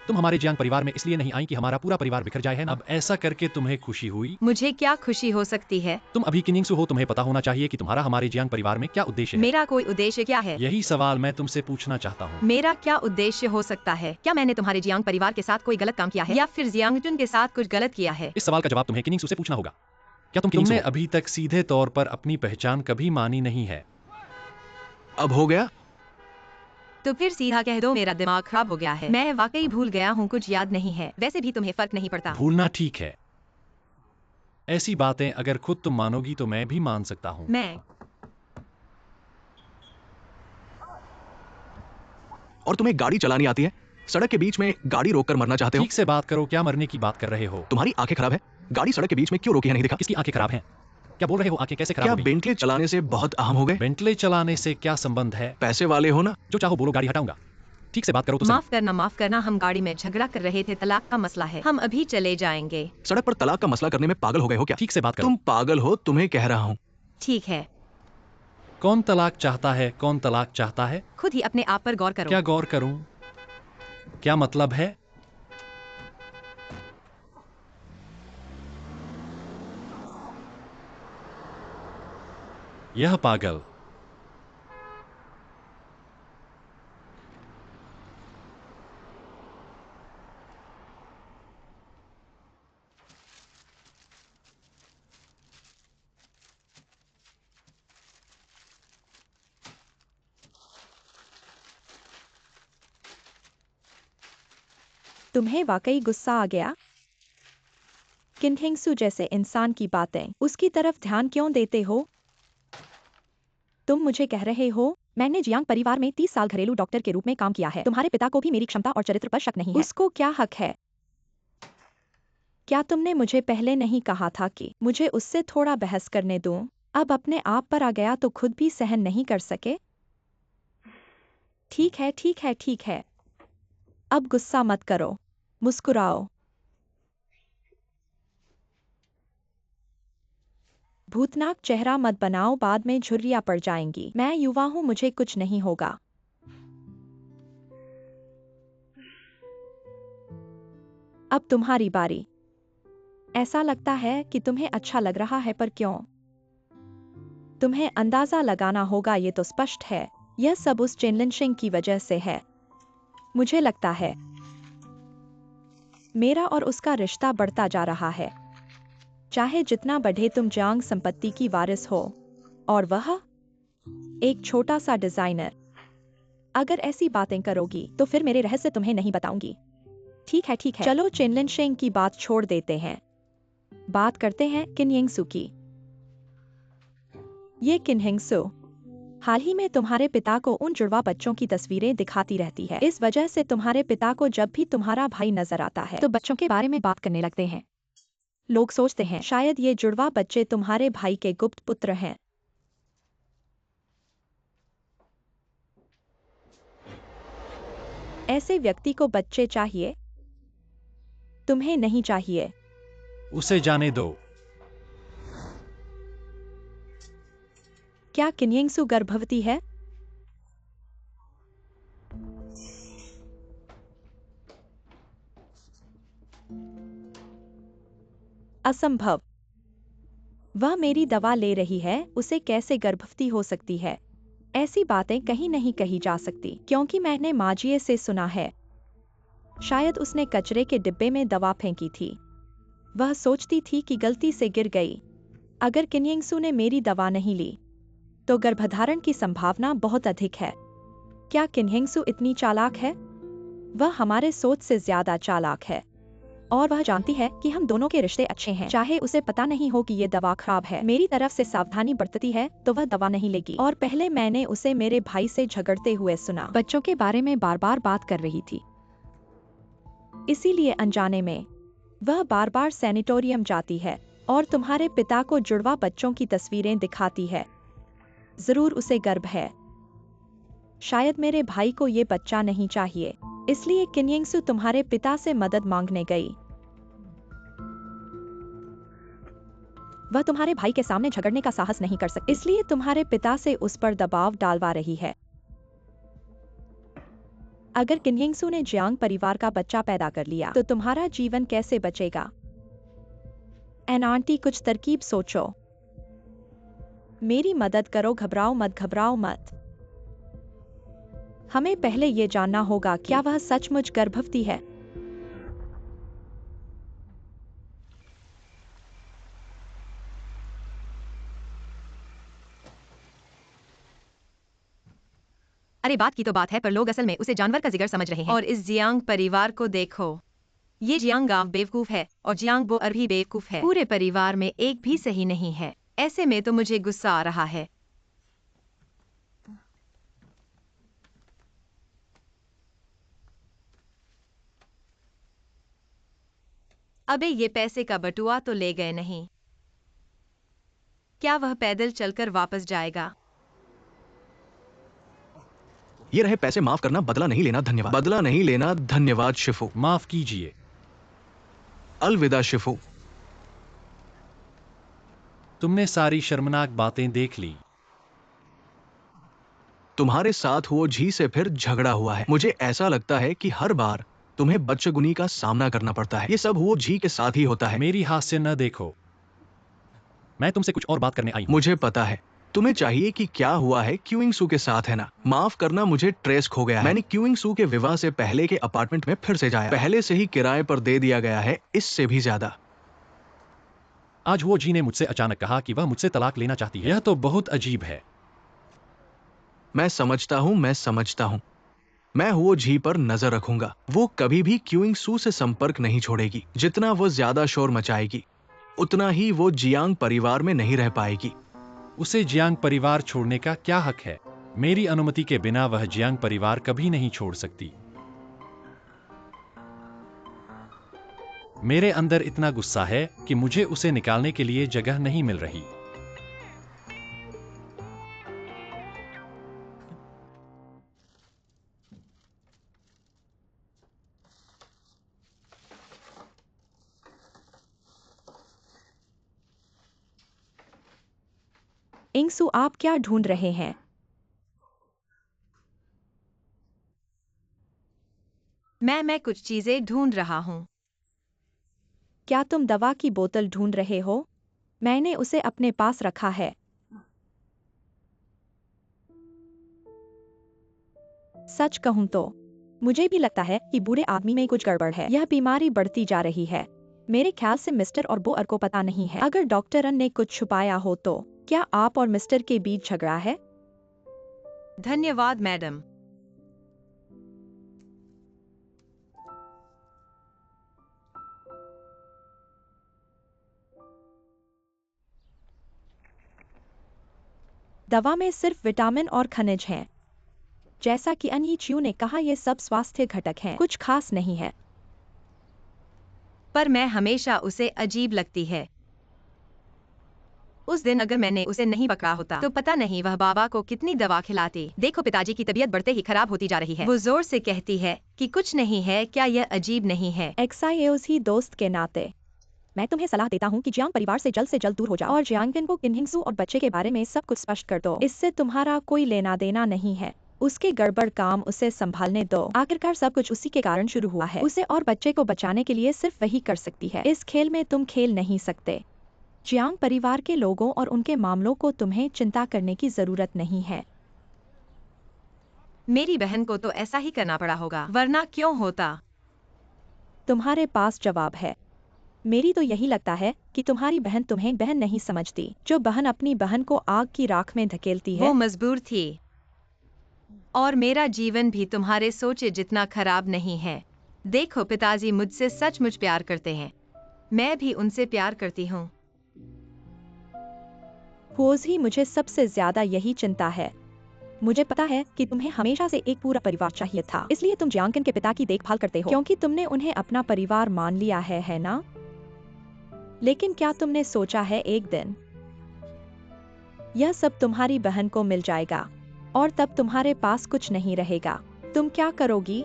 तुम हमारे जियांग परिवार में इसलिए नहीं आई कि हमारा पूरा परिवार बिखर जाए, है ना? अब ऐसा करके तुम्हें खुशी हुई? मुझे क्या खुशी हो सकती है? तुम अभी किन्हिंगसू हो, तुम्हें पता होना चाहिए कि तुम्हारा हमारे जियांग परिवार में क्या उद्देश्य है। मेरा कोई उद्देश्य क्या है? यही सवाल मैं तुमसे पूछना चाहता हूँ। मेरा क्या उद्देश्य हो सकता है? क्या मैंने तुम्हारे जियांग परिवार के साथ कोई गलत काम किया है या फिर जियांगजुन के साथ कुछ गलत किया है? इस सवाल का जवाब तुम्हें किन्हिंगसू से पूछना होगा। क्या तुमने अभी तक सीधे तौर पर अपनी पहचान कभी मानी नहीं है? अब हो गया? तो फिर सीधा कह दो मेरा दिमाग खराब हो गया है। मैं वाकई भूल गया हूँ, कुछ याद नहीं है। वैसे भी तुम्हें फर्क नहीं पड़ता। भूलना ठीक है। ऐसी बातें अगर खुद तुम मानोगी तो मैं भी मान सकता हूँ। और तुम्हें गाड़ी चलानी आती है? सड़क के बीच में गाड़ी रोककर मरना चाहते हो? ठीक से बात करो, क्या मरने की बात कर रहे हो? तुम्हारी आंखें खराब है? गाड़ी सड़क के बीच में क्यों रोकी है, नहीं देखा? किसकी आंखें खराब हैं? क्या बोल रहे हो, आंखें कैसे खराब क्या हो गई? बेंटले चलाने से बहुत अहम हो गए? बेंटले चलाने से क्या संबंध है? पैसे वाले हो ना? जो चाहो बोलो, गाड़ी हटाऊंगा। ठीक से बात करो तो सही। माफ करना, हम गाड़ी में झगड़ा कर रहे थे, तलाक का मसला है, हम अभी चले जाएंगे। सड़क पर तलाक का मसला करने में पागल हो गए हो क्या? ठीक से बात करो। तुम पागल हो, तुम्हें कह रहा हूँ। ठीक है। कौन तलाक चाहता है? कौन तलाक चाहता है? खुद ही अपने आप पर गौर करो। क्या गौर करूं? क्या मतलब है? यह पागल। तुम्हें वाकई गुस्सा आ गया? किन्हिंगसू जैसे इंसान की बातें उसकी तरफ ध्यान क्यों देते हो? तुम मुझे कह रहे हो मैंने जियांग परिवार में 30 साल घरेलू डॉक्टर के रूप में काम किया है। तुम्हारे पिता को भी मेरी क्षमता और चरित्र पर शक नहीं है। उसको क्या हक है? क्या तुमने मुझे पहले नहीं कहा था कि मुझे उससे थोड़ा बहस करने दूं? अब अपने आप पर आ गया तो खुद भी सहन नहीं कर सके? ठीक है। अब गुस्सा मत करो, मुस्कुराओ। भूतनाक चेहरा मत बनाओ, बाद में झुर्रियां पड़ जाएंगी। मैं युवा हूं, मुझे कुछ नहीं होगा। अब तुम्हारी बारी। ऐसा लगता है कि तुम्हें अच्छा लग रहा है, पर क्यों? तुम्हें अंदाजा लगाना होगा, ये तो स्पष्ट है। यह सब उस चेनलिनशिंग की वजह से है। मुझे लगता है मेरा और उसका रिश्ता बढ़ता जा रहा है। चाहे जितना बढ़े, तुम जियांग संपत्ति की वारिस हो और वह एक छोटा सा डिजाइनर। अगर ऐसी बातें करोगी तो फिर मेरे रहस्य तुम्हें नहीं बताऊंगी। ठीक है। चलो चेनलिनशिंग की बात छोड़ देते हैं, बात करते हैं किन्हिंगसू की। ये किन्हिंगसू हाल ही में तुम्हारे पिता को उन जुड़वा बच्चों की तस्वीरें दिखाती रहती है। इस वजह से तुम्हारे पिता को जब भी तुम्हारा भाई नजर आता है तो बच्चों के बारे में बात करने लगते हैं। लोग सोचते हैं शायद ये जुड़वा बच्चे तुम्हारे भाई के गुप्त पुत्र हैं। ऐसे व्यक्ति को बच्चे चाहिए, तुम्हें नहीं चाहिए। उसे जाने दो। क्या किन्हिंगसू गर्भवती है? असंभव। वह मेरी दवा ले रही है, उसे कैसे गर्भवती हो सकती है? ऐसी बातें कहीं नहीं कही जा सकती, क्योंकि मैंने माजिए से सुना है। शायद उसने कचरे के डिब्बे में दवा फेंकी थी। वह सोचती थी कि गलती से गिर गई। अगर किन्हिंगसू ने मेरी दवा नहीं ली तो गर्भधारण की संभावना बहुत अधिक है। क्या किन्हिंगसू इतनी चालाक है? वह हमारे सोच से ज्यादा चालाक है और वह जानती है कि हम दोनों के रिश्ते अच्छे हैं। चाहे उसे पता नहीं हो कि ये दवा खराब है, मेरी तरफ से सावधानी बरतती है तो वह दवा नहीं लेगी। और पहले मैंने उसे मेरे भाई से झगड़ते हुए सुना, बच्चों के बारे में बार बार बात कर रही थी। इसीलिए अनजाने में वह बार बार सैनिटोरियम जाती है और तुम्हारे पिता को जुड़वा बच्चों की तस्वीरें दिखाती है। जरूर उसे गर्व है। शायद मेरे भाई को ये बच्चा नहीं चाहिए, इसलिए किन्हिंगसू तुम्हारे पिता से मदद मांगने गई। वह तुम्हारे भाई के सामने झगड़ने का साहस नहीं कर सकती, इसलिए तुम्हारे पिता से उस पर दबाव डालवा रही है। अगर किन्हिंगसू ने जियांग परिवार का बच्चा पैदा कर लिया तो तुम्हारा जीवन कैसे बचेगा? एन आंटी, कुछ तरकीब सोचो। मेरी मदद करो, घबराओ मत। हमें पहले ये जानना होगा क्या वह सचमुच गर्भवती है। अरे बात की तो बात है, पर लोग असल में उसे जानवर का जिगर समझ रहे हैं। और इस जियांग परिवार को देखो, ये जियांग गांव बेवकूफ है और जियांग बोअर भी बेवकूफ है। पूरे परिवार में एक भी सही नहीं है। ऐसे में तो मुझे गुस्सा आ रहा है। अबे ये पैसे का बटुआ तो ले गए नहीं। क्या वह पैदल चलकर वापस जाएगा? ये रहे पैसे, माफ करना, बदला नहीं लेना, धन्यवाद। बदला नहीं लेना, धन्यवाद शिफू। माफ कीजिए। अलविदा शिफू। तुमने सारी शर्मनाक बातें देख ली। तुम्हारे साथ हुओ झी से फिर झगड़ा हुआ है। मुझे ऐसा लगता है कि हर बार तुम्हें बदशगुनी का सामना करना पड़ता है। ये सब हुओ झी के साथ ही होता है। मेरी हास्य न देखो, मैं तुमसे कुछ और बात करने आई हूं। मुझे पता है तुम्हें चाहिए कि क्या हुआ है। क्यूइंगसू के साथ है ना? माफ करना, मुझे ट्रेस खो गया है। मैंने क्यूइंगसू के विवाह से पहले के अपार्टमेंट में फिर से जाया। पहले से ही किराए पर दे दिया गया है, इससे भी ज्यादा। आज वो जी ने मुझसे अचानक कहा कि वह मुझसे तलाक लेना चाहती है। यह तो बहुत अजीब है। मैं समझता हूँ। मैं हुओ झी पर नजर रखूंगा। वो कभी भी क्यूइंगसू से संपर्क नहीं छोड़ेगी। जितना वो ज्यादा शोर मचाएगी उतना ही वो जियांग परिवार में नहीं रह पाएगी। उसे जियांग परिवार छोड़ने का क्या हक है? मेरी अनुमति के बिना वह जियांग परिवार कभी नहीं छोड़ सकती। मेरे अंदर इतना गुस्सा है कि मुझे उसे निकालने के लिए जगह नहीं मिल रही। इंगसू, आप क्या ढूंढ रहे हैं? मैं कुछ चीजें ढूंढ रहा हूँ। क्या तुम दवा की बोतल ढूंढ रहे हो? मैंने उसे अपने पास रखा है। सच कहूं तो मुझे भी लगता है कि बूढ़े आदमी में कुछ गड़बड़ है। यह बीमारी बढ़ती जा रही है। मेरे ख्याल से मिस्टर और बोअर को पता नहीं है। अगर डॉक्टर ने कुछ छुपाया हो तो क्या आप और मिस्टर के बीच झगड़ा है? धन्यवाद मैडम। दवा में सिर्फ विटामिन और खनिज हैं। जैसा कि अन्ही च्यू ने कहा, ये सब स्वास्थ्य घटक हैं, कुछ खास नहीं है। पर मैं हमेशा उसे अजीब लगती है। उस दिन अगर मैंने उसे नहीं पकड़ा होता तो पता नहीं वह बाबा को कितनी दवा खिलाती। देखो, पिताजी की तबीयत बढ़ते ही खराब होती जा रही है। वो जोर से कहती है कि कुछ नहीं है। क्या यह अजीब नहीं है? एक्साइओस ही दोस्त के नाते मैं तुम्हें सलाह देता हूँ कि जियांग परिवार से जल्द दूर हो जाओ और जियांगन को किन्हिंगसू और बच्चे के बारे में सब कुछ स्पष्ट कर दो। इससे तुम्हारा कोई लेना देना नहीं है। उसके गड़बड़ काम उसे संभालने दो। आखिरकार सब कुछ उसी के कारण शुरू हुआ है। उसे और बच्चे को बचाने के लिए सिर्फ वही कर सकती है। इस खेल में तुम खेल नहीं सकते। जियांग परिवार के लोगों और उनके मामलों को तुम्हें चिंता करने की जरूरत नहीं है। मेरी बहन को तो ऐसा ही करना पड़ा होगा, वरना क्यों होता? तुम्हारे पास जवाब है। मेरी तो यही लगता है कि तुम्हारी बहन तुम्हें बहन नहीं समझती। जो बहन अपनी बहन को आग की राख में धकेलती है वो मजबूर थी। और मेरा जीवन भी तुम्हारे सोचे जितना खराब नहीं है। देखो, पिताजी मुझसे सचमुच प्यार करते हैं। मैं भी उनसे प्यार करती हूँ। होज ही मुझे सबसे ज्यादा यही चिंता है। मुझे पता है कि तुम्हें हमेशा से एक पूरा परिवार चाहिए था, इसलिए तुम जियांगन के पिता की देखभाल करते हो क्योंकि तुमने उन्हें अपना परिवार मान लिया है ना? लेकिन क्या तुमने सोचा है एक दिन यह सब तुम्हारी बहन को मिल जाएगा और तब तुम्हारे पास कुछ नहीं रहेगा? तुम क्या करोगी?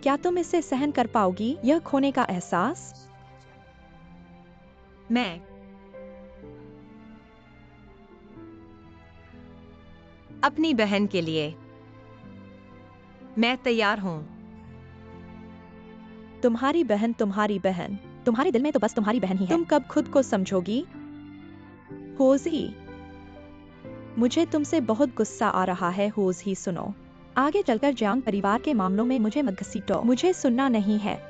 क्या तुम इसे सहन कर पाओगी, यह खोने का एहसास? मैं अपनी बहन के लिए मैं तैयार हूँ। तुम्हारी बहन, तुम्हारे दिल में तो बस तुम्हारी बहन ही है। तुम कब खुद को समझोगी? होजी, मुझे तुमसे बहुत गुस्सा आ रहा है। होजी सुनो, आगे चलकर जियांग परिवार के मामलों में मुझे मत घसीटो, मुझे सुनना नहीं है।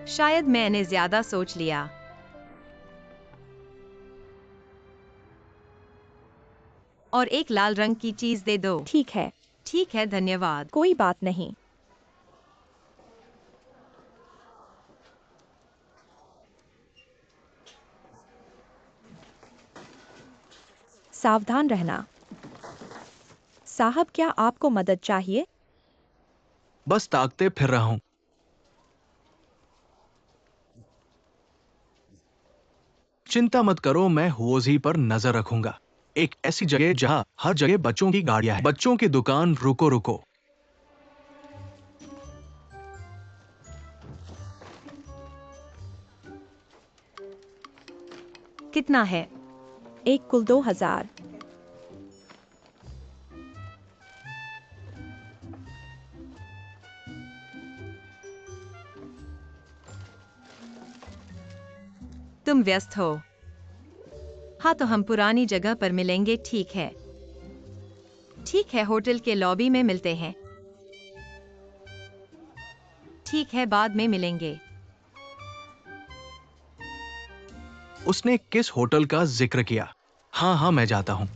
शायद मैंने ज्यादा सोच लिया। और एक लाल रंग की चीज दे दो। ठीक है, ठीक है, धन्यवाद। कोई बात नहीं। सावधान रहना। साहब, क्या आपको मदद चाहिए? बस ताकते फिर रहा हूं। चिंता मत करो, मैं हुओजी पर नजर रखूंगा। एक ऐसी जगह जहां हर जगह बच्चों की गाड़ियां हैं। बच्चों की दुकान। रुको रुको। कितना है? एक कुल 2000। तुम व्यस्त हो? हाँ, तो हम पुरानी जगह पर मिलेंगे। ठीक है। ठीक है, होटल के लॉबी में मिलते हैं। ठीक है, बाद में मिलेंगे। उसने किस होटल का जिक्र किया? हाँ हाँ, मैं जाता हूं।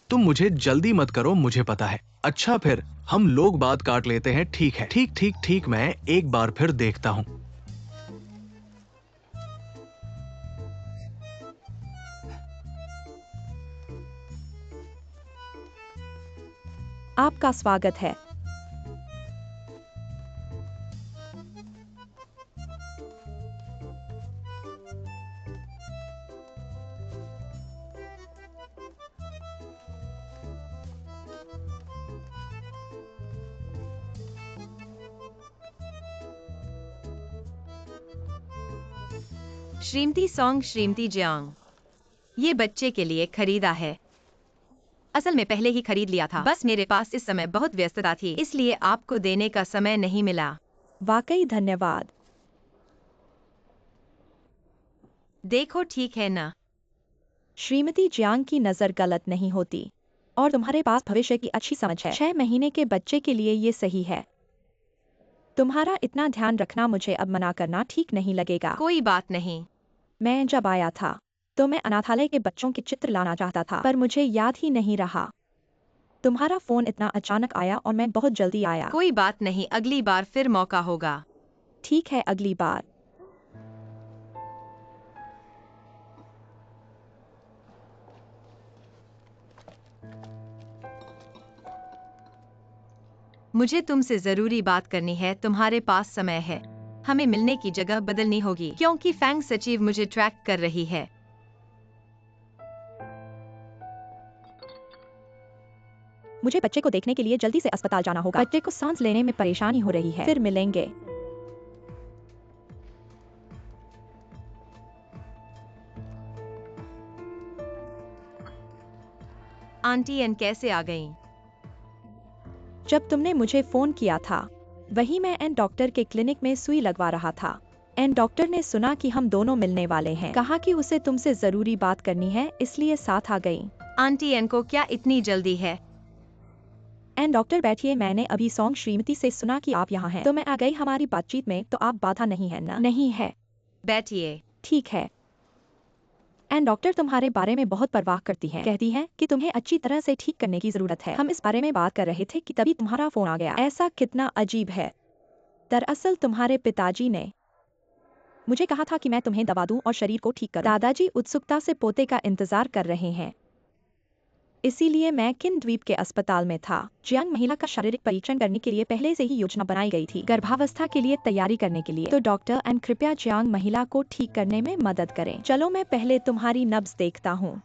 तुम मुझे जल्दी मत करो, मुझे पता है। अच्छा, फिर हम लोग बात काट लेते हैं। ठीक है, ठीक ठीक ठीक, मैं एक बार फिर देखता हूं। आपका स्वागत है। श्रीमती सॉन्ग, श्रीमती जियांग, ये बच्चे के लिए खरीदा है। असल में पहले ही खरीद लिया था, बस मेरे पास इस समय बहुत व्यस्तता थी, इसलिए आपको देने का समय नहीं मिला। वाकई धन्यवाद। देखो, ठीक है ना? श्रीमती जियांग की नजर गलत नहीं होती और तुम्हारे पास भविष्य की अच्छी समझ है। 6 महीने के बच्चे के लिए ये सही है। तुम्हारा इतना ध्यान रखना मुझे अब मना करना ठीक नहीं लगेगा। कोई बात नहीं। मैं जब आया था तो मैं अनाथालय के बच्चों के चित्र लाना चाहता था, पर मुझे याद ही नहीं रहा। तुम्हारा फोन इतना अचानक आया और मैं बहुत जल्दी आया। कोई बात नहीं, अगली बार फिर मौका होगा। ठीक है, अगली बार। मुझे तुमसे जरूरी बात करनी है। तुम्हारे पास समय है? हमें मिलने की जगह बदलनी होगी क्योंकि फैंग सचिव मुझे ट्रैक कर रही है। मुझे बच्चे को देखने के लिए जल्दी से अस्पताल जाना होगा। बच्चे को सांस लेने में परेशानी हो रही है। फिर मिलेंगे। आंटी एन कैसे आ गईं? जब तुमने मुझे फोन किया था वही मैं एन डॉक्टर के क्लिनिक में सुई लगवा रहा था। एन डॉक्टर ने सुना कि हम दोनों मिलने वाले हैं, कहा कि उसे तुमसे जरूरी बात करनी है, इसलिए साथ आ गई। आंटी एन को क्या इतनी जल्दी है? एन डॉक्टर बैठिए, मैंने अभी सॉन्ग श्रीमती से सुना कि आप यहाँ हैं, तो मैं आ गई। हमारी बातचीत में तो आप बाधा नहीं है ना? नहीं है। बैठिए। ठीक है। एन डॉक्टर तुम्हारे बारे में बहुत परवाह करती है, कहती है कि तुम्हें अच्छी तरह से ठीक करने की जरूरत है। हम इस बारे में बात कर रहे थे कि तभी तुम्हारा फोन आ गया। ऐसा कितना अजीब है। दरअसल तुम्हारे पिताजी ने मुझे कहा था कि मैं तुम्हें दवा दूं और शरीर को ठीक करूं। दादाजी उत्सुकता से पोते का इंतजार कर रहे हैं, इसीलिए मैं किन द्वीप के अस्पताल में था। जियांग महिला का शारीरिक परीक्षण करने के लिए पहले से ही योजना बनाई गई थी, गर्भावस्था के लिए तैयारी करने के लिए। तो डॉक्टर एन कृपया जियांग महिला को ठीक करने में मदद करें। चलो मैं पहले तुम्हारी नब्ज देखता हूँ।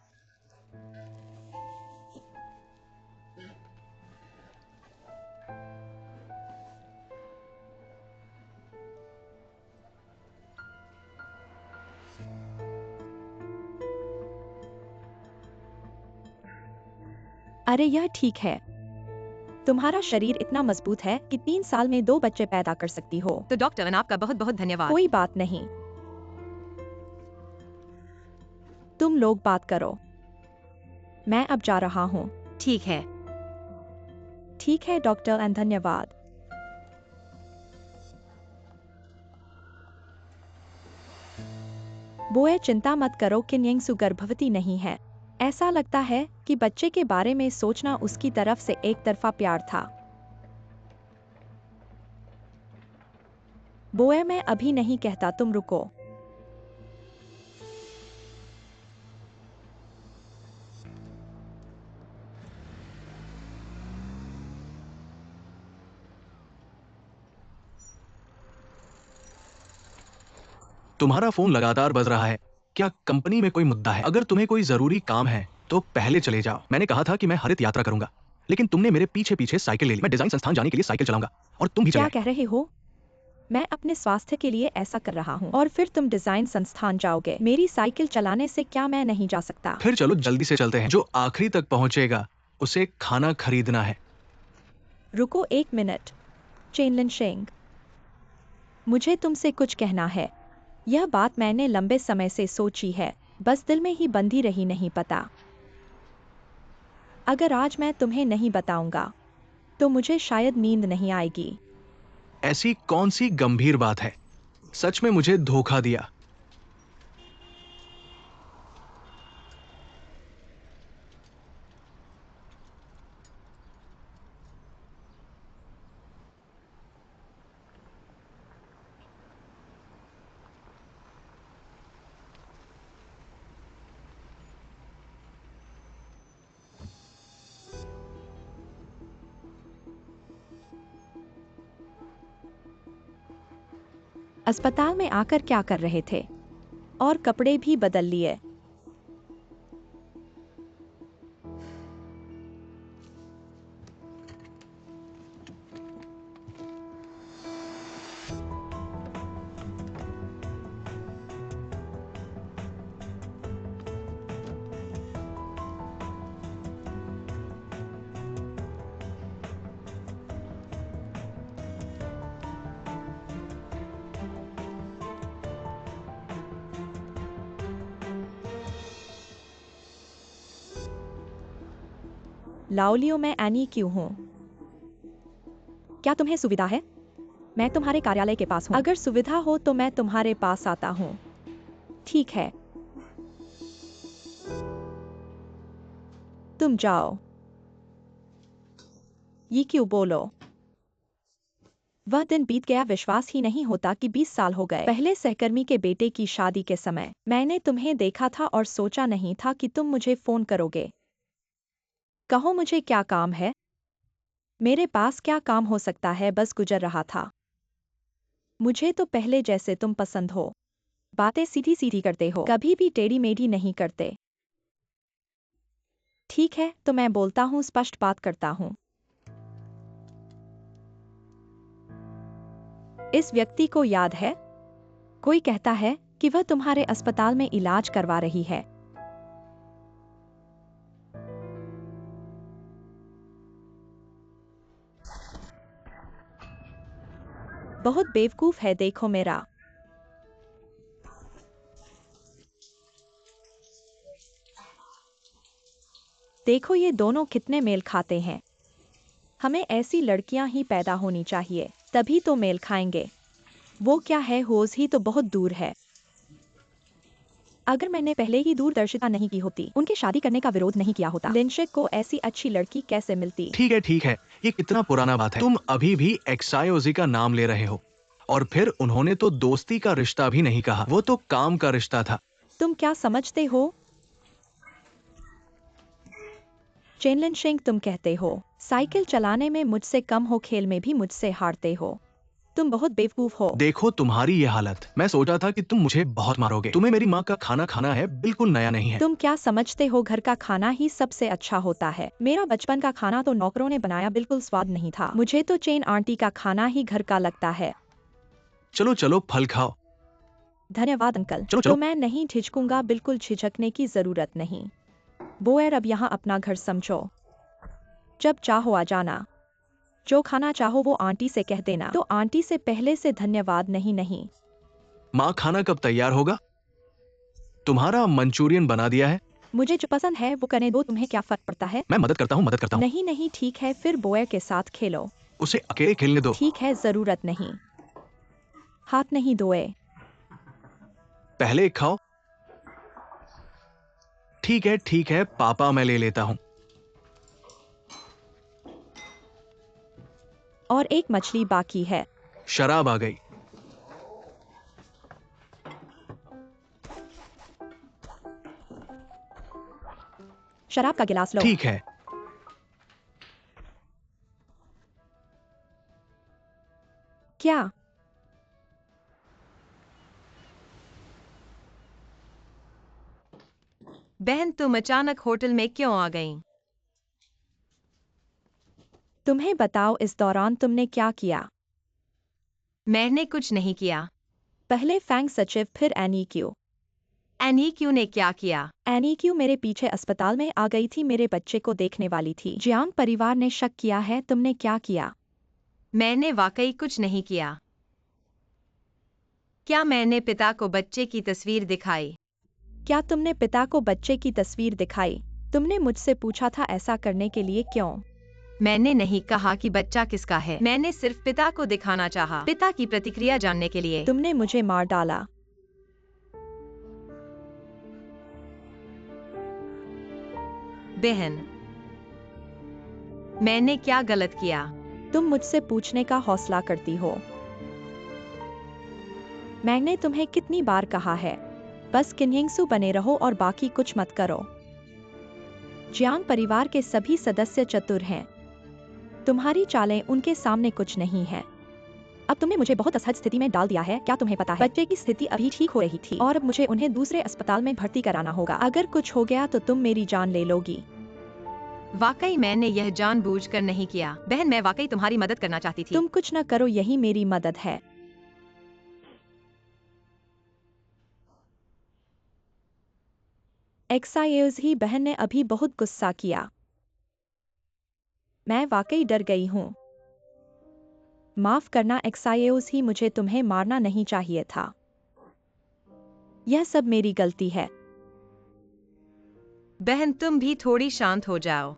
अरे यह ठीक है। तुम्हारा शरीर इतना मजबूत है कि 3 साल में 2 बच्चे पैदा कर सकती हो। तो डॉक्टर एन आपका बहुत बहुत धन्यवाद। कोई बात नहीं, तुम लोग बात करो, मैं अब जा रहा हूँ। ठीक है। ठीक है डॉक्टर एन, धन्यवाद। बोए चिंता मत करो, किन यंगसु गर्भवती नहीं है। ऐसा लगता है कि बच्चे के बारे में सोचना उसकी तरफ से एक तरफा प्यार था। बोए मैं अभी नहीं कहता, तुम रुको। तुम्हारा फोन लगातार बज रहा है। क्या कंपनी में कोई मुद्दा है? अगर तुम्हें कोई जरूरी काम है तो पहले चले जाओ। मैंने कहा था कि मैं हरित यात्रा करूंगा, लेकिन तुमने मेरे पीछे पीछे साइकिल ले ली। मैं डिजाइन संस्थान जाने के लिए साइकिल चलाऊंगा और तुम भी क्या चले। कह रहे हो? मैं अपने स्वास्थ्य के लिए ऐसा कर रहा हूँ और फिर तुम डिजाइन संस्थान जाओगे। मेरी साइकिल चलाने से क्या मैं नहीं जा सकता? फिर चलो जल्दी से चलते हैं। जो आखिरी तक पहुंचेगा उसे खाना खरीदना है। रुको 1 मिनट, चेनलन शेंग, मुझे तुमसे कुछ कहना है। यह बात मैंने लंबे समय से सोची है, बस दिल में ही बंधी रही, नहीं पता। अगर आज मैं तुम्हें नहीं बताऊंगा तो मुझे शायद नींद नहीं आएगी। ऐसी कौन सी गंभीर बात है? सच में मुझे धोखा दिया। अस्पताल में आकर क्या कर रहे थे? और कपड़े भी बदल लिए। लाओलियो, मैं एनी क्यों हूँ? क्या तुम्हें सुविधा है? मैं तुम्हारे कार्यालय के पास हूँ। अगर सुविधा हो तो मैं तुम्हारे पास आता हूँ। ठीक है, तुम जाओ। ये क्यों बोलो? वह दिन बीत गया, विश्वास ही नहीं होता कि 20 साल हो गए। पहले सहकर्मी के बेटे की शादी के समय मैंने तुम्हें देखा था और सोचा नहीं था कि तुम मुझे फोन करोगे। कहो मुझे क्या काम है? मेरे पास क्या काम हो सकता है, बस गुजर रहा था। मुझे तो पहले जैसे तुम पसंद हो। बातें सीधी सीधी करते हो, कभी भी टेढ़ी मेढ़ी नहीं करते। ठीक है, तो मैं बोलता हूँ, स्पष्ट बात करता हूँ। इस व्यक्ति को याद है? कोई कहता है कि वह तुम्हारे अस्पताल में इलाज करवा रही है। बहुत बेवकूफ है, देखो मेरा। देखो ये दोनों कितने मेल खाते हैं। हमें ऐसी लड़कियां ही पैदा होनी चाहिए, तभी तो मेल खाएंगे। वो क्या है, होज ही तो बहुत दूर है। अगर मैंने पहले ही दूरदर्शिता नहीं की होती, उनके शादी करने का विरोध नहीं किया होता, लिंशेक को ऐसी अच्छी लड़की कैसे मिलती? ठीक है, ये कितना पुराना बात है। तुम अभी भी एक्सायोजी का नाम ले रहे हो, और फिर उन्होंने तो दोस्ती का रिश्ता भी नहीं कहा, वो तो काम का रिश्ता था। तुम क्या समझते हो? चेनलन शेंग, तुम कहते हो साइकिल चलाने में मुझसे कम हो, खेल में भी मुझसे हारते हो। तुम बहुत बेवकूफ हो। देखो तुम्हारी ये हालत, मैं सोचा था कि तुम मुझे बहुत मारोगे। तुम्हें मेरी माँ का खाना खाना है, बिल्कुल नया नहीं है। तुम क्या समझते हो, घर का खाना ही सबसे अच्छा होता है। मेरा बचपन का खाना तो नौकरों ने बनाया, बिल्कुल स्वाद नहीं था। मुझे तो चेन आंटी का खाना ही घर का लगता है। चलो चलो फल खाओ। धन्यवाद अंकल। चलो, चलो। तो मैं नहीं झिझकूंगा, बिल्कुल झिझकने की जरूरत नहीं। बोएर, अब यहाँ अपना घर समझो। जब चाहो आ जाना। जो खाना चाहो वो आंटी से कह देना। तो आंटी से पहले से धन्यवाद। नहीं नहीं। माँ, खाना कब तैयार होगा? तुम्हारा मंचूरियन बना दिया है। मुझे जो पसंद है वो करने दो, तुम्हें क्या फर्क पड़ता है? मैं मदद करता हूँ। नहीं नहीं ठीक है, फिर बोयर के साथ खेलो। उसे अकेले खेलने दो। ठीक है, जरूरत नहीं। हाथ नहीं धोए। पहले खाओ। ठीक है पापा, मैं ले लेता हूँ। और एक मछली बाकी है। शराब आ गई। शराब का गिलास लो। ठीक है। क्या? बहन, तुम अचानक होटल में क्यों आ गईं? तुम्हें बताओ, इस दौरान तुमने क्या किया? मैंने कुछ नहीं किया। पहले फैंग सचिव, फिर एनी क्यू। एनी क्यू ने क्या किया? एनी क्यू मेरे पीछे अस्पताल में आ गई थी, मेरे बच्चे को देखने वाली थी। जियांग परिवार ने शक किया है। तुमने क्या किया? मैंने वाकई कुछ नहीं किया। क्या मैंने पिता को बच्चे की तस्वीर दिखाई? क्या तुमने पिता को बच्चे की तस्वीर दिखाई? तुमने मुझसे पूछा था ऐसा करने के लिए, क्यों? मैंने नहीं कहा कि बच्चा किसका है। मैंने सिर्फ पिता को दिखाना चाहा, पिता की प्रतिक्रिया जानने के लिए। तुमने मुझे मार डाला। बहन, मैंने क्या गलत किया? तुम मुझसे पूछने का हौसला करती हो। मैंने तुम्हें कितनी बार कहा है, बस किन्हिंगसू बने रहो और बाकी कुछ मत करो। जियांग परिवार के सभी सदस्य चतुर हैं। तुम्हारी चालें उनके सामने कुछ नहीं है। अब तुमने मुझे बहुत असहज स्थिति में डाल दिया है। क्या तुम्हें पता है, बच्चे की स्थिति अभी ठीक हो रही थी और अब मुझे उन्हें दूसरे अस्पताल में भर्ती कराना होगा। अगर कुछ हो गया तो तुम मेरी जान ले लोगी। वाकई मैंने यह जानबूझकर नहीं किया। बहन, मैं वाकई तुम्हारी मदद करना चाहती थी। तुम कुछ न करो, यही मेरी मदद है। एक्साइज ही बहन ने अभी बहुत गुस्सा किया। मैं वाकई डर गई हूँ। माफ करना एक्साइज ही, मुझे तुम्हें मारना नहीं चाहिए था। यह सब मेरी गलती है। बहन, तुम भी थोड़ी शांत हो जाओ।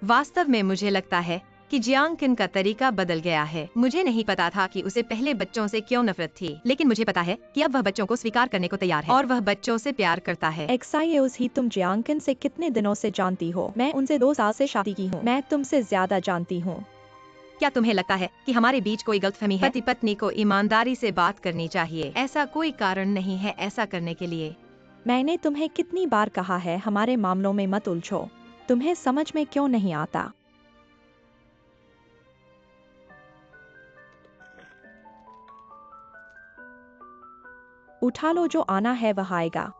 वास्तव में मुझे लगता है कि जियांग किन का तरीका बदल गया है। मुझे नहीं पता था कि उसे पहले बच्चों से क्यों नफरत थी, लेकिन मुझे पता है कि अब वह बच्चों को स्वीकार करने को तैयार है और वह बच्चों से प्यार करता है। एक्साइज ही, तुम जियांग किन से कितने दिनों से जानती हो? मैं उनसे 2 साल से शादी की हूँ। मैं तुमसे ज्यादा जानती हूँ। क्या तुम्हें लगता है कि हमारे बीच कोई गलतफहमी है? पति पत्नी को ईमानदारी से बात करनी चाहिए। ऐसा कोई कारण नहीं है ऐसा करने के लिए। मैंने तुम्हें कितनी बार कहा है, हमारे मामलों में मत उलझो। तुम्हें समझ में क्यों नहीं आता? उठा लो, जो आना है वह आएगा।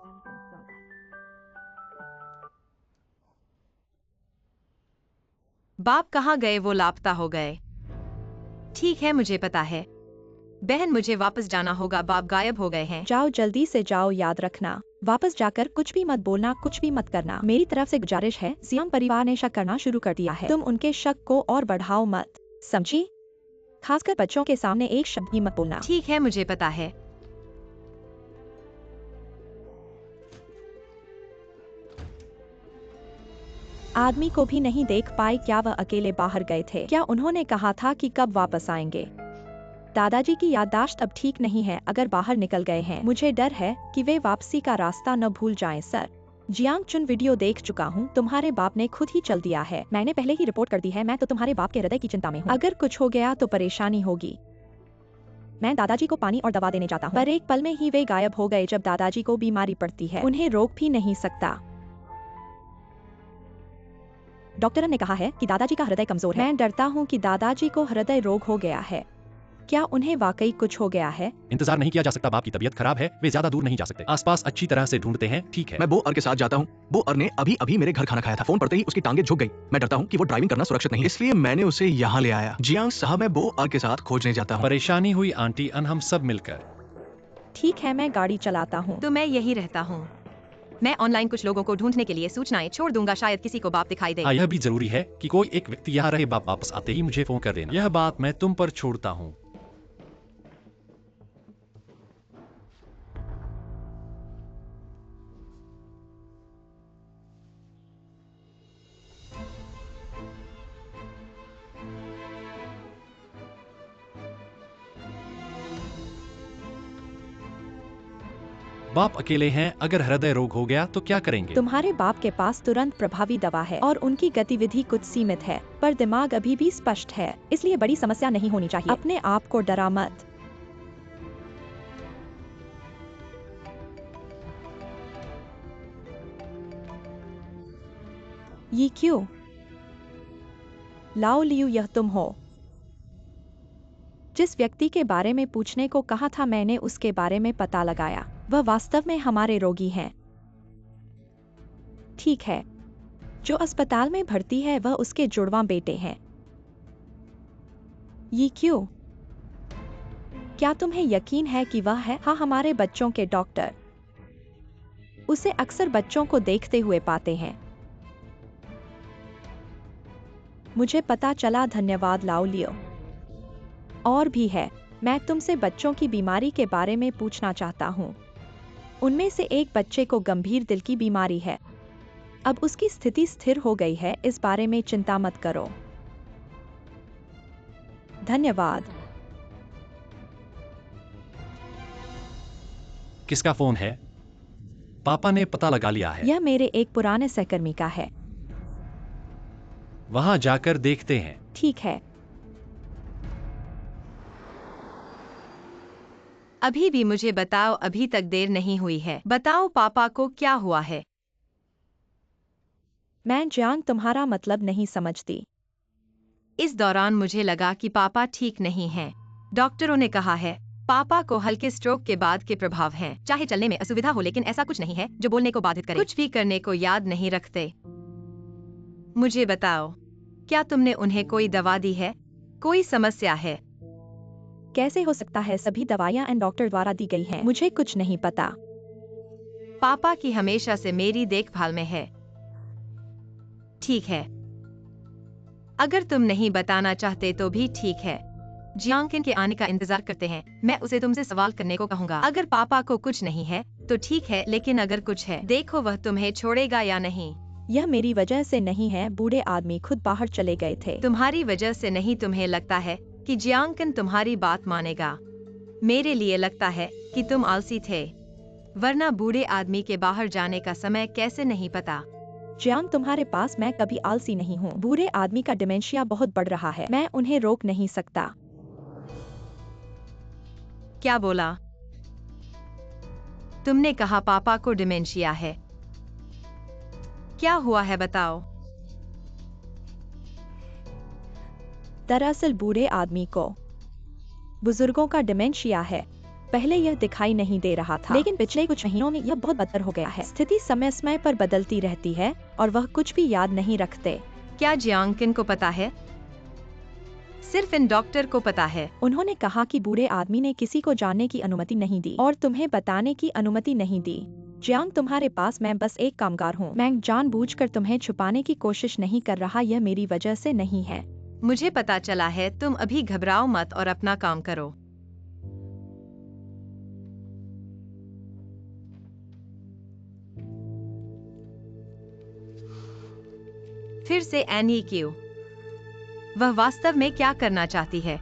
बाप कहाँ गए? वो लापता हो गए। ठीक है, मुझे पता है। बहन, मुझे वापस जाना होगा। बाप गायब हो गए हैं। जाओ, जल्दी से जाओ। याद रखना, वापस जाकर कुछ भी मत बोलना, कुछ भी मत करना। मेरी तरफ से गुजारिश है। जियांग परिवार ने शक करना शुरू कर दिया है। तुम उनके शक को और बढ़ाओ मत, समझी? खासकर बच्चों के सामने एक शब्द भी मत बोलना। ठीक है, मुझे पता है। आदमी को भी नहीं देख पाए क्या? वह अकेले बाहर गए थे? क्या उन्होंने कहा था कि कब वापस आएंगे? दादाजी की याददाश्त अब ठीक नहीं है। अगर बाहर निकल गए हैं, मुझे डर है कि वे वापसी का रास्ता न भूल जाएं। सर, जियांग चुन वीडियो देख चुका हूँ। तुम्हारे बाप ने खुद ही चल दिया है। मैंने पहले ही रिपोर्ट कर दी है। मैं तो तुम्हारे बाप के हृदय की चिंता में हूँ। अगर कुछ हो गया तो परेशानी होगी। मैं दादाजी को पानी और दवा देने जाता हूँ। पर एक पल में ही वे गायब हो गए। जब दादाजी को बीमारी पड़ती है, उन्हें रोक भी नहीं सकता। डॉक्टर ने कहा है कि दादाजी का हृदय कमजोर है। मैं डरता हूँ कि दादाजी को हृदय रोग हो गया है। क्या उन्हें वाकई कुछ हो गया है? इंतजार नहीं किया जा सकता। बाप की तबीयत खराब है, वे ज्यादा दूर नहीं जा सकते। आसपास अच्छी तरह से ढूंढते हैं। ठीक है, मैं बो अर के साथ जाता हूँ। बो अर ने अभी अभी मेरे घर खाना खाया था। फोन पड़ते ही उसकी टांगे झुक गई। मैं डरता हूँ कि वो ड्राइविंग करना सुरक्षित नहीं है, इसलिए मैंने उसे यहाँ ले आया। जियांग साहब, मैं बो अर के साथ खोजने जाता हूँ। परेशानी हुई आंटी अन, हम सब मिलकर। ठीक है, मैं गाड़ी चलाता हूँ। तो मैं यही रहता हूँ। मैं ऑनलाइन कुछ लोगों को ढूंढने के लिए सूचनाएं छोड़ दूंगा, शायद किसी को बाप दिखाई दे। हाँ, यह भी जरूरी है कि कोई एक व्यक्ति यहाँ रहे। बाप वापस आते ही मुझे फोन कर देना। यह बात मैं तुम पर छोड़ता हूँ। बाप अकेले हैं, अगर हृदय रोग हो गया तो क्या करेंगे? तुम्हारे बाप के पास तुरंत प्रभावी दवा है और उनकी गतिविधि कुछ सीमित है, पर दिमाग अभी भी स्पष्ट है, इसलिए बड़ी समस्या नहीं होनी चाहिए। अपने आप को डरा मत। ये क्यों? लाओ लियू, यह तुम हो? जिस व्यक्ति के बारे में पूछने को कहा था मैंने उसके बारे में पता लगाया। वह वास्तव में हमारे रोगी हैं। ठीक है, जो अस्पताल में भर्ती है वह उसके जुड़वां बेटे हैं। ये क्यों? क्या तुम्हें यकीन है कि वह है? हाँ, हमारे बच्चों के डॉक्टर उसे अक्सर बच्चों को देखते हुए पाते हैं। मुझे पता चला, धन्यवाद लाओ लियो। और भी है, मैं तुमसे बच्चों की बीमारी के बारे में पूछना चाहता हूँ। उनमें से एक बच्चे को गंभीर दिल की बीमारी है। अब उसकी स्थिति स्थिर हो गई है, इस बारे में चिंता मत करो। धन्यवाद। किसका फोन है? पापा ने पता लगा लिया है। यह मेरे एक पुराने सहकर्मी का है। वहां जाकर देखते हैं। ठीक है। अभी भी मुझे बताओ, अभी तक देर नहीं हुई है। बताओ पापा को क्या हुआ है? मैं जियांग तुम्हारा मतलब नहीं समझती। इस दौरान मुझे लगा कि पापा ठीक नहीं हैं। डॉक्टरों ने कहा है पापा को हल्के स्ट्रोक के बाद के प्रभाव हैं। चाहे चलने में असुविधा हो, लेकिन ऐसा कुछ नहीं है जो बोलने को बाधित करे। कुछ भी करने को याद नहीं रखते। मुझे बताओ, क्या तुमने उन्हें कोई दवा दी है? कोई समस्या है? कैसे हो सकता है? सभी दवाइयां एंड डॉक्टर द्वारा दी गई हैं। मुझे कुछ नहीं पता। पापा की हमेशा से मेरी देखभाल में है। ठीक है, अगर तुम नहीं बताना चाहते तो भी ठीक है। जियांग के आने का इंतजार करते हैं। मैं उसे तुमसे सवाल करने को कहूंगा। अगर पापा को कुछ नहीं है तो ठीक है, लेकिन अगर कुछ है, देखो वह तुम्हें छोड़ेगा या नहीं। यह मेरी वजह से नहीं है, बूढ़े आदमी खुद बाहर चले गए थे। तुम्हारी वजह से नहीं। तुम्हें लगता है कि जियांग तुम्हारी बात मानेगा? मेरे लिए लगता है कि तुम आलसी थे, वरना बूढ़े आदमी के बाहर जाने का समय कैसे नहीं पता। जियांग तुम्हारे पास मैं कभी आलसी नहीं हूँ। बूढ़े आदमी का डिमेंशिया बहुत बढ़ रहा है, मैं उन्हें रोक नहीं सकता। क्या बोला? तुमने कहा पापा को डिमेंशिया है। क्या हुआ है बताओ। दरअसल बूढ़े आदमी को बुजुर्गों का डिमेंशिया है। पहले यह दिखाई नहीं दे रहा था, लेकिन पिछले कुछ महीनों में यह बहुत बदतर हो गया है। स्थिति समय समय पर बदलती रहती है और वह कुछ भी याद नहीं रखते। क्या जियांग को पता है? सिर्फ इन डॉक्टर को पता है। उन्होंने कहा कि बूढ़े आदमी ने किसी को जानने की अनुमति नहीं दी और तुम्हें बताने की अनुमति नहीं दी। जियांग तुम्हारे पास मैं बस एक कामगार हूँ। मैं जानबूझकर तुम्हें छुपाने की कोशिश नहीं कर रहा, यह मेरी वजह से नहीं है। मुझे पता चला है। तुम अभी घबराओ मत और अपना काम करो। फिर से एनी क्यों? वह वास्तव में क्या करना चाहती है?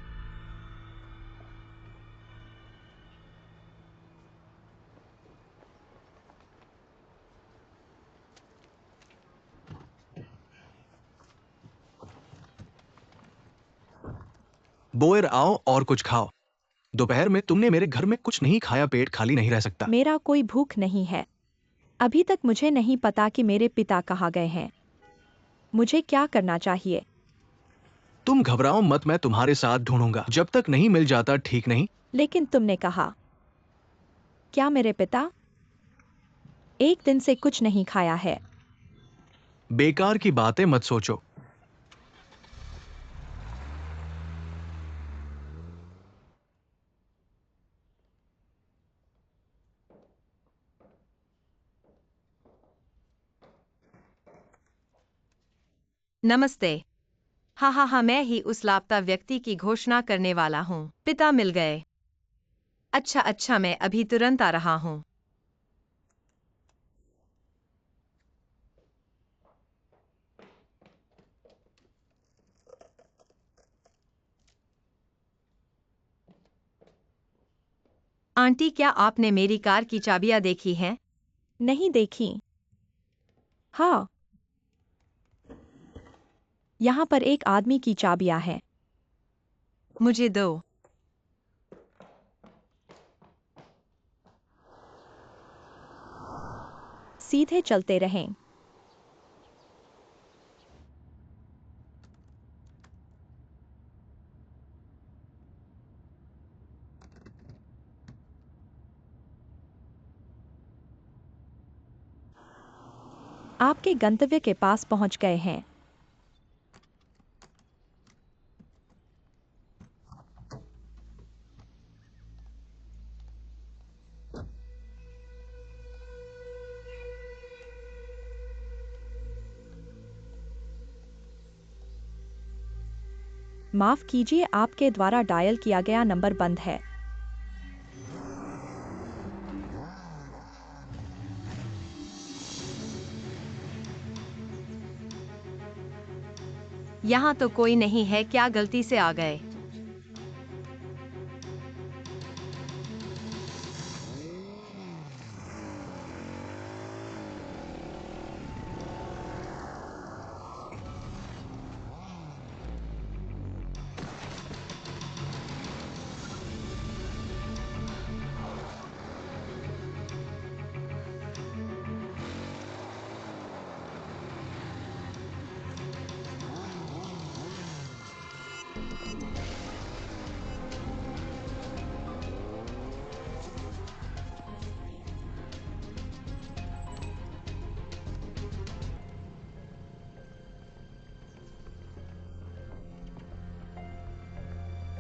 बोएर आओ और कुछ खाओ। दोपहर में तुमने मेरे घर में कुछ नहीं खाया, पेट खाली नहीं रह सकता। मेरा कोई भूख नहीं है। अभी तक मुझे नहीं पता कि मेरे पिता कहाँ गए हैं। मुझे क्या करना चाहिए? तुम घबराओ मत, मैं तुम्हारे साथ ढूंढूंगा। जब तक नहीं मिल जाता ठीक नहीं। लेकिन तुमने कहा, क्या मेरे पिता एक दिन से कुछ नहीं खाया है? बेकार की बातें मत सोचो। नमस्ते। हाँ हाँ हाँ, मैं ही उस लापता व्यक्ति की घोषणा करने वाला हूँ। पिता मिल गए। अच्छा अच्छा, मैं अभी तुरंत आ रहा हूँ। आंटी, क्या आपने मेरी कार की चाबियां देखी हैं? नहीं देखी। हाँ, यहाँ पर एक आदमी की चाबियां हैं। मुझे दो। सीधे चलते रहें। आपके गंतव्य के पास पहुंच गए हैं। माफ कीजिए, आपके द्वारा डायल किया गया नंबर बंद है। यहाँ तो कोई नहीं है, क्या गलती से आ गए?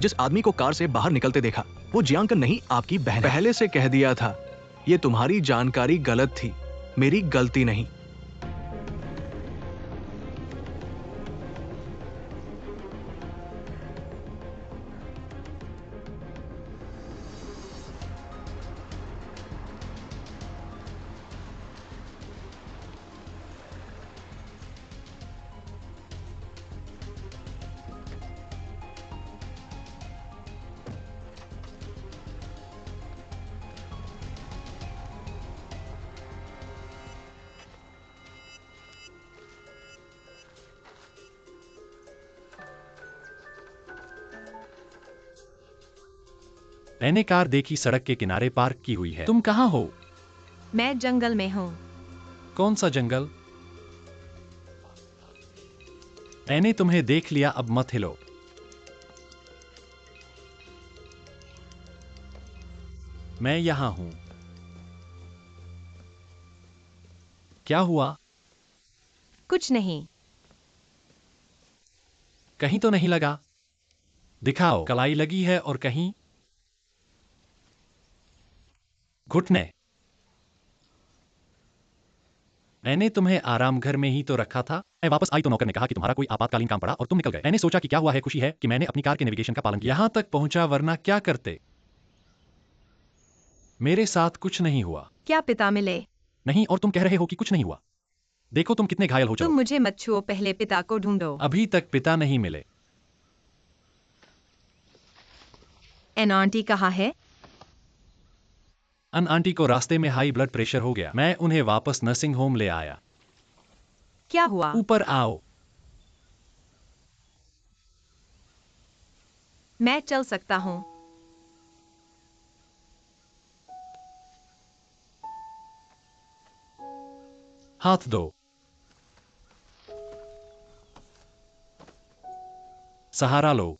जिस आदमी को कार से बाहर निकलते देखा, वो जियांग नहीं, आपकी बहन है। पहले से कह दिया था, ये तुम्हारी जानकारी गलत थी, मेरी गलती नहीं। मैंने कार देखी, सड़क के किनारे पार्क की हुई है। तुम कहाँ हो? मैं जंगल में हूँ। कौन सा जंगल? मैंने तुम्हें देख लिया, अब मत हिलो। मैं यहां हूं। क्या हुआ? कुछ नहीं। कहीं तो नहीं लगा? दिखाओ। कलाई लगी है और कहीं घुटने। मैंने तुम्हें आराम घर में ही तो रखा था। मैं वापस आई तो नौकर ने कहा कि तुम्हारा कोई आपातकालीन काम पड़ा और तुम निकल गए। मैंने सोचा कि क्या हुआ है, खुशी है कि मैंने अपनी कार के नेविगेशन का पालन किया, यहां तक पहुंचा, वरना क्या करते। मेरे साथ कुछ नहीं हुआ। क्या पिता मिले? नहीं, और तुम कह रहे हो कि कुछ नहीं हुआ। देखो तुम कितने घायल हो। तुम चलो, मुझे मत छुओ, पहले पिता को ढूंढो। अभी तक पिता नहीं मिले। एन आंटी कहाँ है? अन आंटी को रास्ते में हाई ब्लड प्रेशर हो गया, मैं उन्हें वापस नर्सिंग होम ले आया। क्या हुआ? ऊपर आओ। मैं चल सकता हूँ। हाथ दो। सहारा लो।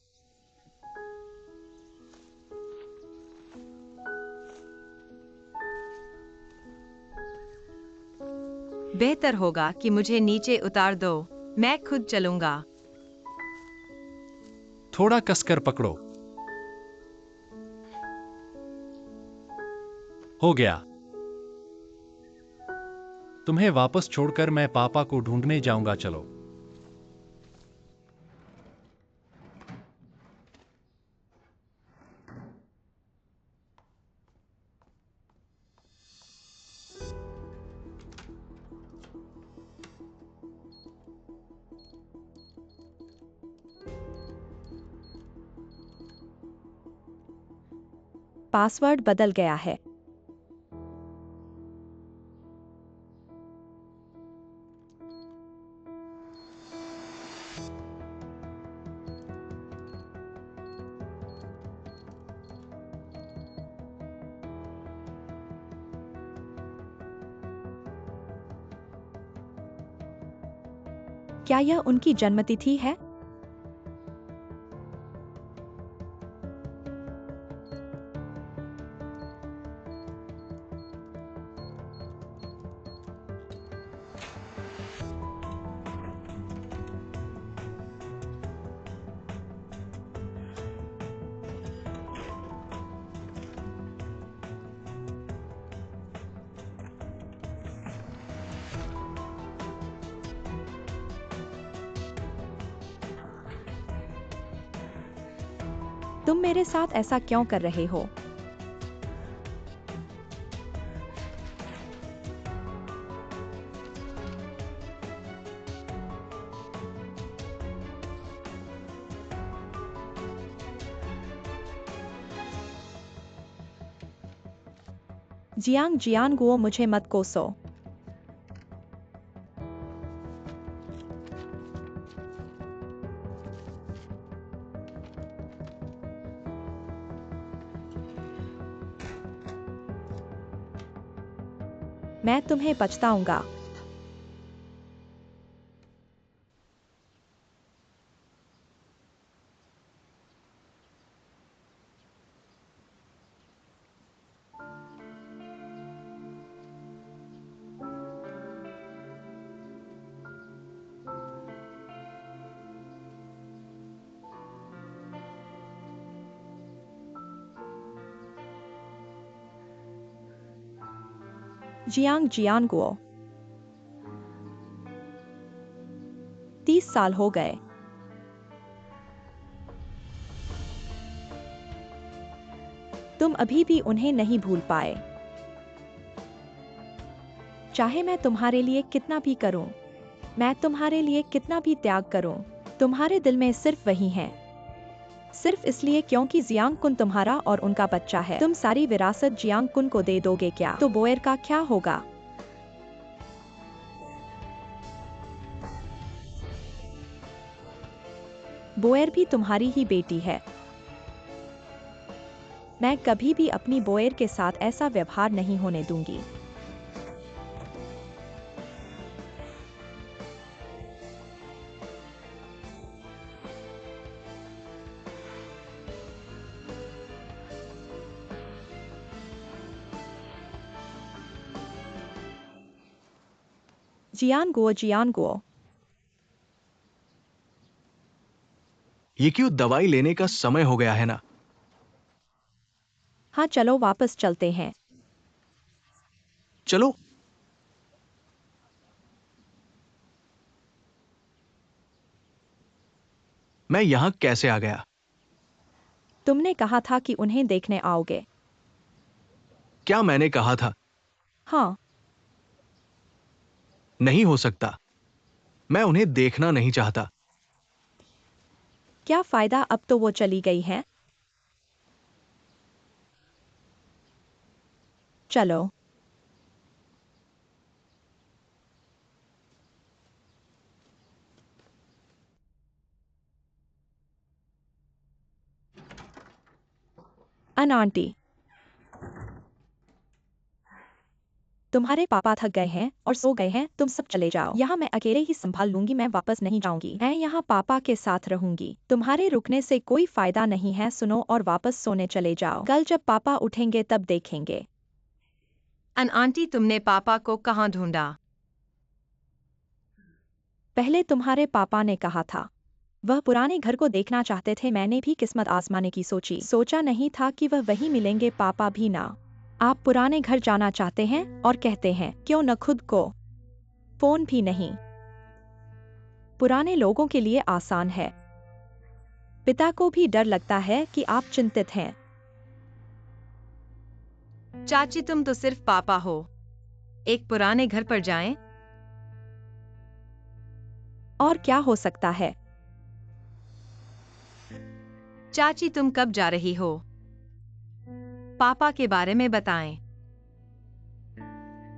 बेहतर होगा कि मुझे नीचे उतार दो, मैं खुद चलूंगा। थोड़ा कसकर पकड़ो। हो गया। तुम्हें वापस छोड़कर मैं पापा को ढूंढने जाऊंगा, चलो। पासवर्ड बदल गया है। क्या यह उनकी जन्मतिथि है? तुम मेरे साथ ऐसा क्यों कर रहे हो? जियांग जियानगुओ, मुझे मत कोसो। मैं तुम्हें पछताऊंगा। जियांग जियानगुओ, 30 साल हो गए। तुम अभी भी उन्हें नहीं भूल पाए। चाहे मैं तुम्हारे लिए कितना भी करूं, मैं तुम्हारे लिए कितना भी त्याग करूं, तुम्हारे दिल में सिर्फ वही है। सिर्फ इसलिए क्योंकि जियांग कुन तुम्हारा और उनका बच्चा है। तुम सारी विरासत जियांग कुन को दे दोगे क्या? तो बोएर का क्या होगा? बोएर भी तुम्हारी ही बेटी है। मैं कभी भी अपनी बोएर के साथ ऐसा व्यवहार नहीं होने दूंगी। जियानगुओ जियानगुओ, ये क्यों, दवाई लेने का समय हो गया है ना? हाँ चलो वापस चलते हैं। चलो। मैं यहां कैसे आ गया? तुमने कहा था कि उन्हें देखने आओगे। क्या मैंने कहा था? हाँ। नहीं हो सकता। मैं उन्हें देखना नहीं चाहता। क्या फायदा, अब तो वो चली गई है। चलो। अन आंटी, तुम्हारे पापा थक गए हैं और सो गए हैं, तुम सब चले जाओ। यहाँ मैं अकेले ही संभाल लूंगी, मैं वापस नहीं जाऊंगी। मैं यहाँ पापा के साथ रहूंगी। तुम्हारे रुकने से कोई फायदा नहीं है, सुनो और वापस सोने चले जाओ। कल जब पापा उठेंगे तब देखेंगे। अन आंटी, तुमने पापा को कहाँ ढूंढा? पहले तुम्हारे पापा ने कहा था वह पुराने घर को देखना चाहते थे। मैंने भी किस्मत आजमाने की सोची। सोचा नहीं था कि वह वहीं मिलेंगे, पापा भी ना। आप पुराने घर जाना चाहते हैं और कहते हैं क्यों न खुद को। फोन भी नहीं। पुराने लोगों के लिए आसान है। पिता को भी डर लगता है कि आप चिंतित हैं। चाची, तुम तो सिर्फ पापा हो। एक पुराने घर पर जाएं। और क्या हो सकता है? चाची, तुम कब जा रही हो? पापा के बारे में बताएं।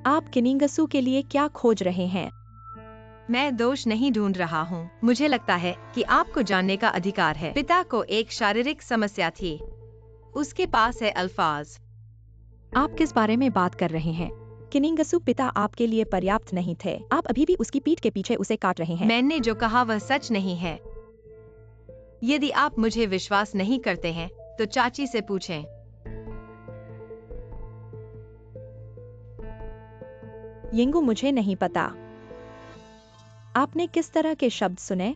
आप किनिंगसू के लिए क्या खोज रहे हैं? मैं दोष नहीं ढूंढ रहा हूँ। मुझे लगता है कि आपको जानने का अधिकार है। पिता को एक शारीरिक समस्या थी। उसके पास है अल्फाज। आप किस बारे में बात कर रहे हैं? किनिंगसू पिता आपके लिए पर्याप्त नहीं थे। आप अभी भी उसकी पीठ के पीछे उसे काट रहे हैं। मैंने जो कहा वह सच नहीं है। यदि आप मुझे विश्वास नहीं करते हैं तो चाची से पूछें। यिंगू, मुझे नहीं पता आपने किस तरह के शब्द सुने,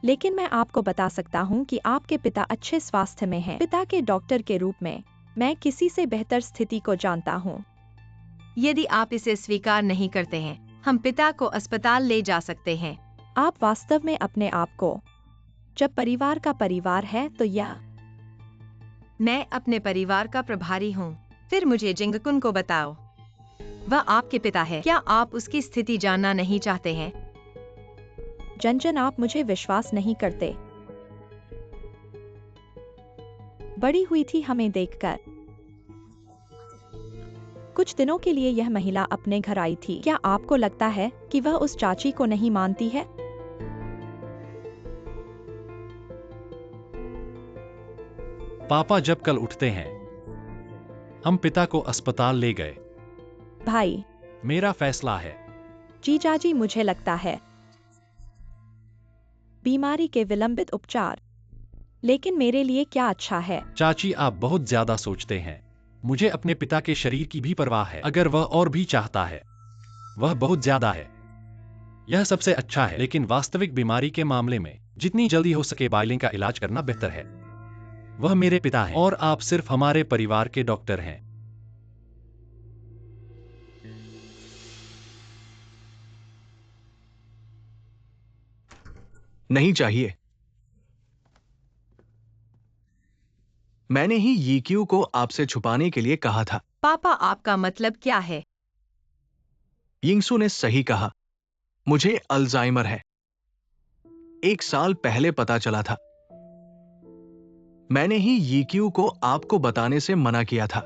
लेकिन मैं आपको बता सकता हूं कि आपके पिता अच्छे स्वास्थ्य में हैं। पिता के डॉक्टर के रूप में मैं किसी से बेहतर स्थिति को जानता हूं। यदि आप इसे स्वीकार नहीं करते हैं, हम पिता को अस्पताल ले जा सकते हैं। आप वास्तव में अपने आप को, जब परिवार का परिवार है तो यह। मैं अपने परिवार का प्रभारी हूँ। फिर मुझे जिंगकुन को बताओ। वह आपके पिता है। क्या आप उसकी स्थिति जानना नहीं चाहते हैं? जनजन, आप मुझे विश्वास नहीं करते। बड़ी हुई थी हमें देखकर। कुछ दिनों के लिए यह महिला अपने घर आई थी। क्या आपको लगता है कि वह उस चाची को नहीं मानती है? पापा जब कल उठते हैं, हम पिता को अस्पताल ले गए। भाई, मेरा फैसला है। जीजाजी, मुझे लगता है बीमारी के विलंबित उपचार। लेकिन मेरे लिए क्या अच्छा है? चाची, आप बहुत ज्यादा सोचते हैं। मुझे अपने पिता के शरीर की भी परवाह है। अगर वह और भी चाहता है, वह बहुत ज्यादा है। यह सबसे अच्छा है, लेकिन वास्तविक बीमारी के मामले में जितनी जल्दी हो सके बाइलिंग का इलाज करना बेहतर है। वह मेरे पिता हैं और आप सिर्फ हमारे परिवार के डॉक्टर हैं। नहीं चाहिए। मैंने ही यीक्यू को आपसे छुपाने के लिए कहा था। पापा, आपका मतलब क्या है? यिंगसू ने सही कहा। मुझे अल्जाइमर है। 1 साल पहले पता चला था। मैंने ही यीक्यू को आपको बताने से मना किया था।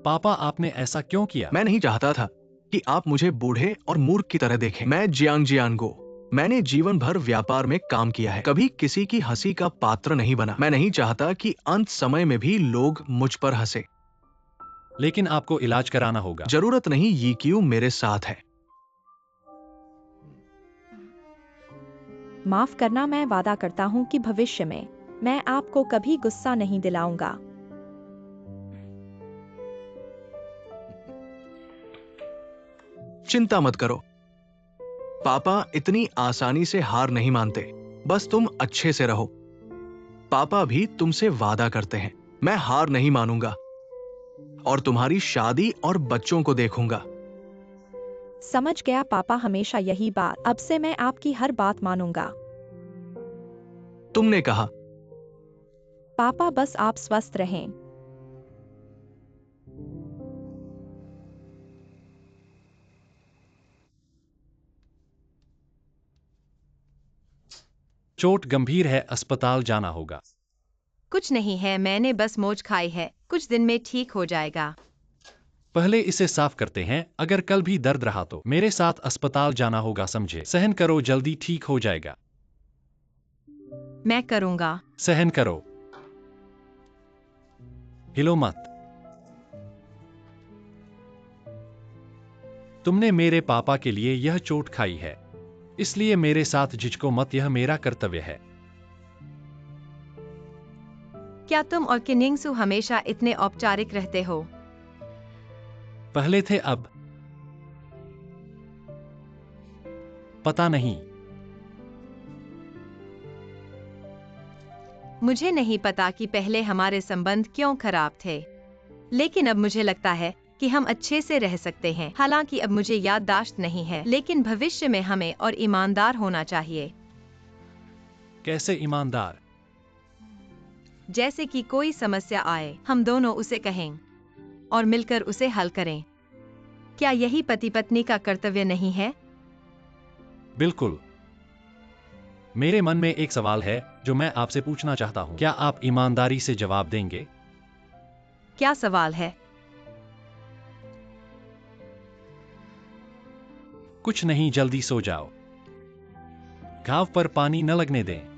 पापा, आपने ऐसा क्यों किया? मैं नहीं चाहता था कि आप मुझे बूढ़े और मूर्ख की तरह देखें। मैं जियांगजियांगो। मैंने जीवन भर व्यापार में काम किया है, कभी किसी की हंसी का पात्र नहीं बना। मैं नहीं चाहता कि अंत समय में भी लोग मुझ पर हंसे। लेकिन आपको इलाज कराना होगा। जरूरत नहीं, यीक्यू मेरे साथ है। माफ करना, मैं वादा करता हूं कि भविष्य में मैं आपको कभी गुस्सा नहीं दिलाऊंगा। चिंता मत करो। पापा इतनी आसानी से हार नहीं मानते। बस तुम अच्छे से रहो। पापा भी तुमसे वादा करते हैं, मैं हार नहीं मानूंगा और तुम्हारी शादी और बच्चों को देखूंगा। समझ गया पापा, हमेशा यही बात। अब से मैं आपकी हर बात मानूंगा। तुमने कहा। पापा, बस आप स्वस्थ रहें। चोट गंभीर है, अस्पताल जाना होगा। कुछ नहीं है, मैंने बस मोच खाई है। कुछ दिन में ठीक हो जाएगा। पहले इसे साफ करते हैं। अगर कल भी दर्द रहा तो मेरे साथ अस्पताल जाना होगा, समझे? सहन करो, जल्दी ठीक हो जाएगा। मैं करूंगा। सहन करो, हिलो मत। तुमने मेरे पापा के लिए यह चोट खाई है, इसलिए मेरे साथ झिझको मत। यह मेरा कर्तव्य है। क्या तुम और किनिंगसू हमेशा इतने औपचारिक रहते हो? पहले थे, अब पता नहीं। मुझे नहीं पता कि पहले हमारे संबंध क्यों खराब थे, लेकिन अब मुझे लगता है कि हम अच्छे से रह सकते हैं। हालांकि अब मुझे याददाश्त नहीं है, लेकिन भविष्य में हमें और ईमानदार होना चाहिए। कैसे ईमानदार? जैसे कि कोई समस्या आए, हम दोनों उसे कहें और मिलकर उसे हल करें। क्या यही पति पत्नी का कर्तव्य नहीं है? बिल्कुल। मेरे मन में एक सवाल है जो मैं आपसे पूछना चाहता हूं। क्या आप ईमानदारी से जवाब देंगे? क्या सवाल है? कुछ नहीं, जल्दी सो जाओ। घाव पर पानी न लगने दें।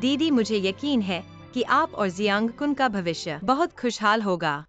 दीदी, मुझे यकीन है कि आप और जियांग कुन का भविष्य बहुत खुशहाल होगा।